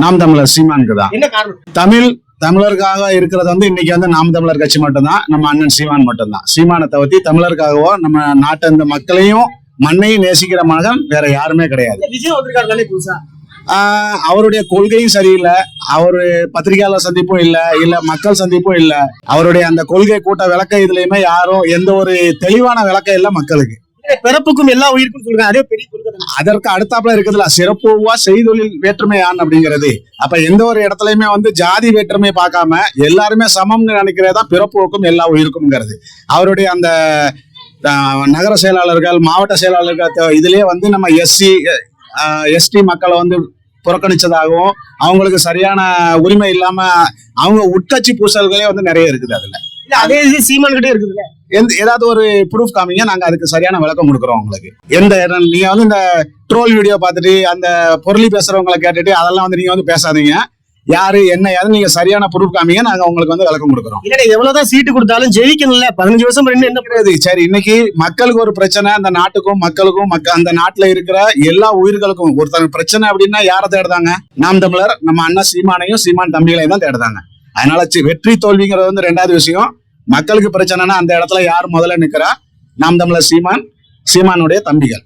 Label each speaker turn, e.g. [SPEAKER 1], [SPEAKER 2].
[SPEAKER 1] நாம் தமிழர் சீமானுக்கு தான்.
[SPEAKER 2] என்ன காரணம்?
[SPEAKER 1] தமிழருக்காக இருக்கிறது வந்து இன்னைக்கு வந்து நாம் தமிழர் கட்சி மட்டும்தான், நம்ம அண்ணன் சீமான் மட்டும்தான். சீமானை தவிர்த்து தமிழருக்காகவோ நம்ம நாட்டு இந்த மக்களையும் மண்ணையும் நேசிக்கிற மகன் வேற யாருமே கிடையாது.
[SPEAKER 2] விஜய் வந்திருக்காரு புதுசா.
[SPEAKER 1] அவருடைய கொள்கையும் சரியில்லை, அவரு பத்திரிகையாளர் சந்திப்பும் இல்ல மக்கள் சந்திப்பும் இல்ல. அவருடைய அந்த கொள்கை கூட்ட விளக்க இதுலயுமே யாரும் எந்த ஒரு தெளிவான விளக்கம் இல்ல மக்களுக்கு.
[SPEAKER 2] பிறப்புக்கும் எல்லா உயிருக்கும் சொல்லுங்க, அதே பெரிய கொள்கை.
[SPEAKER 1] அதற்கு அடுத்தாப்புல இருக்குதுல சிறப்புவா செய்தொழில் வேற்றுமை ஆண் அப்படிங்கிறது. அப்ப எந்த ஒரு இடத்துலயுமே வந்து ஜாதி வேற்றுமை பார்க்காம எல்லாருமே சமம்னு நினைக்கிறதான் பிறப்புக்கும் எல்லா உயிருக்கும்ங்கிறது. அவருடைய அந்த நகர செயலாளர்கள் மாவட்ட செயலாளர்கள் இதுலயே வந்து நம்ம எஸ்டி மக்களை வந்து புறக்கணிச்சதாகவும் அவங்களுக்கு சரியான உரிமை இல்லாம அவங்க உட்கட்சி பூசல்களே வந்து நிறைய இருக்குது. அதுல
[SPEAKER 2] அதே சீமான் கிட்டே இருக்குதுல்ல,
[SPEAKER 1] ஏதாவது ஒரு ப்ரூஃப் காமிங்க, நாங்க அதுக்கு சரியான விளக்கம் கொடுக்குறோம் உங்களுக்கு. நீங்க வந்து இந்த ட்ரோல் வீடியோ பார்த்துட்டு அந்த பொருளி பேசுறவங்களை கேட்டுட்டு அதெல்லாம் வந்து நீங்க வந்து பேசாதீங்க. யாரு என்ன ஏதாவது நீங்க சரியான ப்ரூஃப் காமிங்க, நாங்க உங்களுக்கு வந்து விளக்கம் கொடுக்குறோம்.
[SPEAKER 2] இல்ல எவ்வளவுதான் சீட்டு கொடுத்தாலும் ஜெயிக்கணும்ல, 15 வருஷம் என்ன
[SPEAKER 1] கிடையாது. சரி, இன்னைக்கு மக்களுக்கு ஒரு பிரச்சனை, அந்த நாட்டுக்கும் மக்களுக்கும் அந்த நாட்டுல இருக்கிற எல்லா உயிர்களுக்கும் ஒருத்தர் பிரச்சனை அப்படின்னா யாரை தேடுதாங்க? நாம் தமிழர் நம்ம அண்ணன் சீமானையும் சீமான் தம்பிகளையும் தான் தேடுதாங்க. அதனால வெற்றி தோல்விங்கிறது வந்து ரெண்டாவது விஷயம். மக்களுக்கு பிரச்சனைனா அந்த இடத்துல யார் முதல்ல நிக்கிறா? நாம் தமிழர் சீமானுடைய தம்பிகள்.